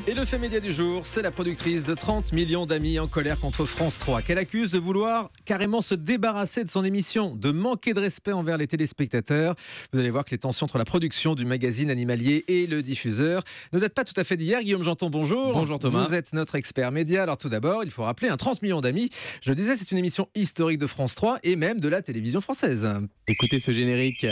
Et le fait média du jour, c'est la productrice de 30 millions d'amis en colère contre France 3, qu'elle accuse de vouloir carrément se débarrasser de son émission, de manquer de respect envers les téléspectateurs. Vous allez voir que les tensions entre la production du magazine animalier et le diffuseur ne datent pas tout à fait d'hier. Guillaume Janton, bonjour. Bonjour Thomas. Vous êtes notre expert média. Alors tout d'abord, il faut rappeler 30 millions d'amis. Je le disais, c'est une émission historique de France 3 et même de la télévision française. Écoutez ce générique.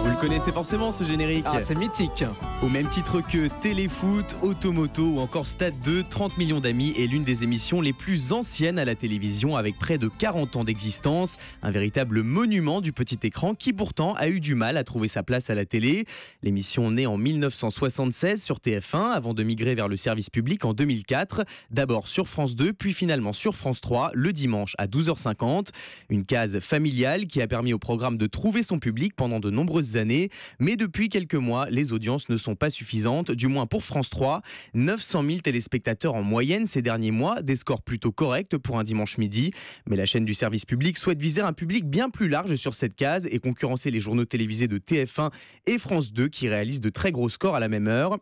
Vous le connaissez forcément, ce générique. Ah, c'est mythique. Au même titre que Téléfoot, Automoto ou encore Stade 2, 30 millions d'amis est l'une des émissions les plus anciennes à la télévision avec près de 40 ans d'existence. Un véritable monument du petit écran qui pourtant a eu du mal à trouver sa place à la télé. L'émission naît en 1976 sur TF1 avant de migrer vers le service public en 2004. D'abord sur France 2 puis finalement sur France 3 le dimanche à 12h50. Une case familiale qui a permis au programme de trouver son public pendant de nombreuses années. Mais depuis quelques mois, les audiences ne sont pas suffisantes, du moins pour France 3. 900 000 téléspectateurs en moyenne ces derniers mois, des scores plutôt corrects pour un dimanche midi. Mais la chaîne du service public souhaite viser un public bien plus large sur cette case et concurrencer les journaux télévisés de TF1 et France 2 qui réalisent de très gros scores à la même heure.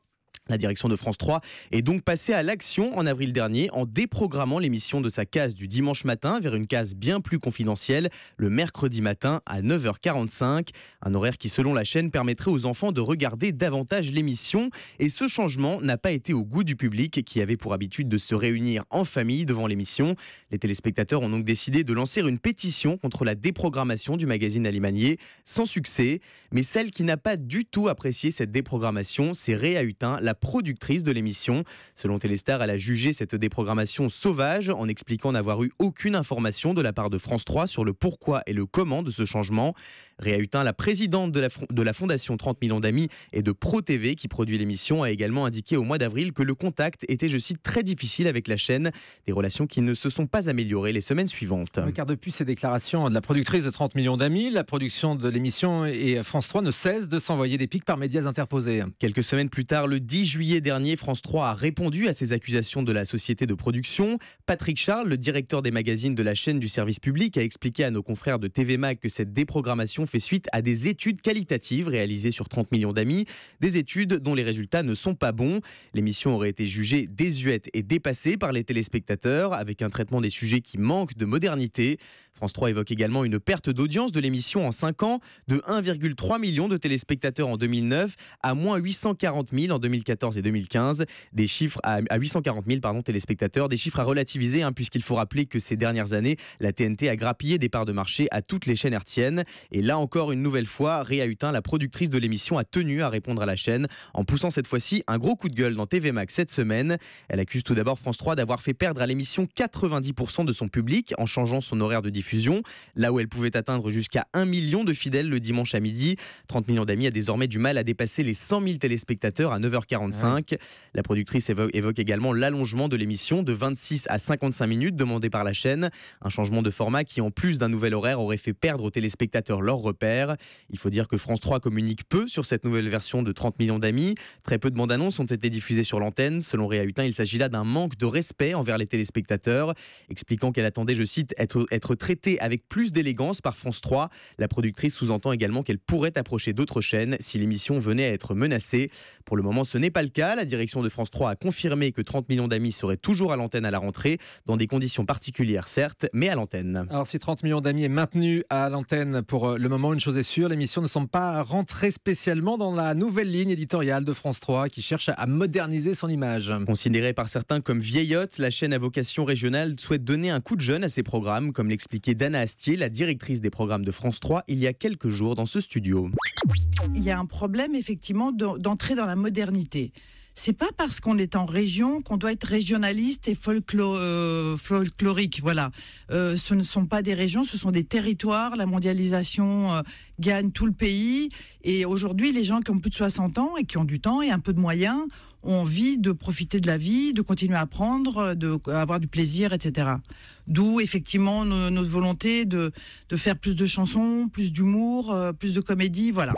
La direction de France 3 est donc passée à l'action en avril dernier en déprogrammant l'émission de sa case du dimanche matin vers une case bien plus confidentielle le mercredi matin à 9h45. Un horaire qui, selon la chaîne, permettrait aux enfants de regarder davantage l'émission. Et ce changement n'a pas été au goût du public qui avait pour habitude de se réunir en famille devant l'émission. Les téléspectateurs ont donc décidé de lancer une pétition contre la déprogrammation du magazine animalier sans succès. Mais celle qui n'a pas du tout apprécié cette déprogrammation, c'est Réa Hutin, la productrice de l'émission. Selon Téléstar, elle a jugé cette déprogrammation sauvage en expliquant n'avoir eu aucune information de la part de France 3 sur le pourquoi et le comment de ce changement. Réa Hutin, la présidente de la fondation 30 millions d'amis et de ProTV qui produit l'émission, a également indiqué au mois d'avril que le contact était, je cite, très difficile avec la chaîne. Des relations qui ne se sont pas améliorées les semaines suivantes. Car depuis ces déclarations de la productrice de 30 millions d'amis, la production de l'émission et France 3 ne cesse de s'envoyer des pics par médias interposés. Quelques semaines plus tard, le 10 juillet dernier, France 3 a répondu à ces accusations de la société de production. Patrick Charles, le directeur des magazines de la chaîne du service public, a expliqué à nos confrères de TV Mag que cette déprogrammation fait suite à des études qualitatives réalisées sur 30 millions d'amis, des études dont les résultats ne sont pas bons. L'émission aurait été jugée désuète et dépassée par les téléspectateurs, avec un traitement des sujets qui manque de modernité. France 3 évoque également une perte d'audience de l'émission en 5 ans, de 1,3 million de téléspectateurs en 2009 à moins 840 000 en 2014 et 2015. Des chiffres à 840 000 téléspectateurs, des chiffres à relativiser puisqu'il faut rappeler que ces dernières années, la TNT a grappillé des parts de marché à toutes les chaînes hertziennes. Et là encore, une nouvelle fois, Réa Hutin, la productrice de l'émission, a tenu à répondre à la chaîne en poussant cette fois-ci un gros coup de gueule dans TV Max cette semaine. Elle accuse tout d'abord France 3 d'avoir fait perdre à l'émission 90% de son public en changeant son horaire de diffusion. Là où elle pouvait atteindre jusqu'à 1 million de fidèles le dimanche à midi, 30 millions d'amis a désormais du mal à dépasser les 100 000 téléspectateurs à 9h45. La productrice évoque également l'allongement de l'émission de 26 à 55 minutes demandé par la chaîne. Un changement de format qui, en plus d'un nouvel horaire, aurait fait perdre aux téléspectateurs leurs repères. Il faut dire que France 3 communique peu sur cette nouvelle version de 30 millions d'amis. Très peu de bandes annonces ont été diffusées sur l'antenne. Selon Réa Hutin, il s'agit là d'un manque de respect envers les téléspectateurs, expliquant qu'elle attendait, je cite, être traitée avec plus d'élégance par France 3. La productrice sous-entend également qu'elle pourrait approcher d'autres chaînes si l'émission venait à être menacée. Pour le moment, ce n'est pas le cas. La direction de France 3 a confirmé que 30 millions d'amis seraient toujours à l'antenne à la rentrée, dans des conditions particulières certes, mais à l'antenne. Alors si 30 millions d'amis est maintenu à l'antenne pour le moment, une chose est sûre, l'émission ne semble pas rentrer spécialement dans la nouvelle ligne éditoriale de France 3 qui cherche à moderniser son image. Considérée par certains comme vieillotte, la chaîne à vocation régionale souhaite donner un coup de jeune à ses programmes, comme l'expliquait Dana Astier, la directrice des programmes de France 3, il y a quelques jours dans ce studio. Il y a un problème effectivement d'entrer dans la modernité. C'est pas parce qu'on est en région qu'on doit être régionaliste et folklorique. Voilà. Ce ne sont pas des régions, ce sont des territoires. La mondialisation gagne tout le pays. Et aujourd'hui, les gens qui ont plus de 60 ans et qui ont du temps et un peu de moyens ont envie de profiter de la vie, de continuer à apprendre, avoir du plaisir, etc. D'où effectivement notre volonté de faire plus de chansons, plus d'humour, plus de comédie, voilà.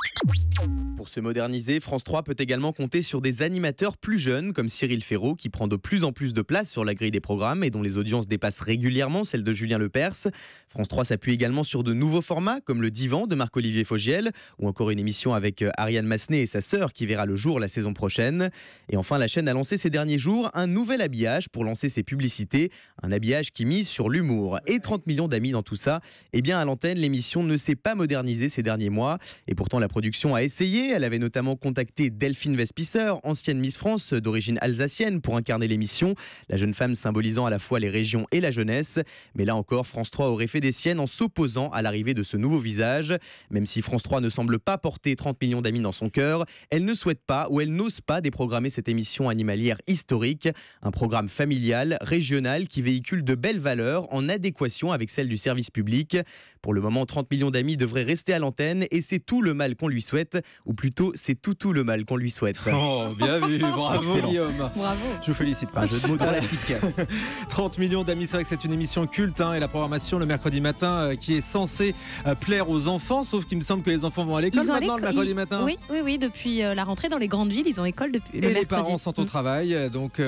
Pour se moderniser, France 3 peut également compter sur des animateurs plus jeunes comme Cyril Ferraud qui prend de plus en plus de place sur la grille des programmes et dont les audiences dépassent régulièrement celles de Julien Lepers. France 3 s'appuie également sur de nouveaux formats comme le Divan de Marc-Olivier Fogiel ou encore une émission avec Ariane Massenet et sa sœur qui verra le jour la saison prochaine. Et enfin, la chaîne a lancé ces derniers jours un nouvel habillage pour lancer ses publicités, un habillage qui mise sur l'humour. Et 30 millions d'amis dans tout ça, eh bien à l'antenne, l'émission ne s'est pas modernisée ces derniers mois. Et pourtant, la production a essayé. Elle avait notamment contacté Delphine Vespicer, ancienne Miss France d'origine alsacienne, pour incarner l'émission. La jeune femme symbolisant à la fois les régions et la jeunesse. Mais là encore, France 3 aurait fait des siennes en s'opposant à l'arrivée de ce nouveau visage. Même si France 3 ne semble pas porter 30 millions d'amis dans son cœur, elle ne souhaite pas ou elle n'ose pas déprogrammer cette émission animalière historique. Un programme familial, régional, qui véhicule de belles valeurs en adéquation avec celles du service public. Pour le moment, 30 millions d'amis devraient rester à l'antenne et c'est tout le mal qu'on lui souhaite, ou plutôt c'est tout le mal qu'on lui souhaite. Oh, bien vu, bravo Excellent. Guillaume. Bravo. Je vous félicite. Un jeu de mots dramatique. 30 millions d'amis, c'est vrai que c'est une émission culte et la programmation le mercredi matin qui est censée plaire aux enfants, sauf qu'il me semble que les enfants vont à l'école maintenant le mercredi matin. Oui, depuis la rentrée dans les grandes villes, ils ont école depuis le Et mercredi. les parents sont au travail, donc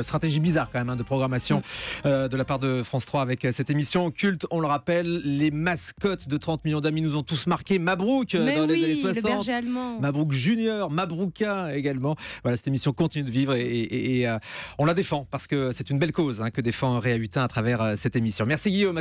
stratégie bizarre quand même de programmation de la part de France 3 avec cette émission culte. On le rappelle, les mascottes de 30 millions d'amis nous ont tous marqué. Mabrouk dans les années 60. Le berger allemand. Mabrouk Junior, Mabrouka également. Voilà, cette émission continue de vivre et on la défend parce que c'est une belle cause que défend Réa Hutin à travers cette émission. Merci Guillaume.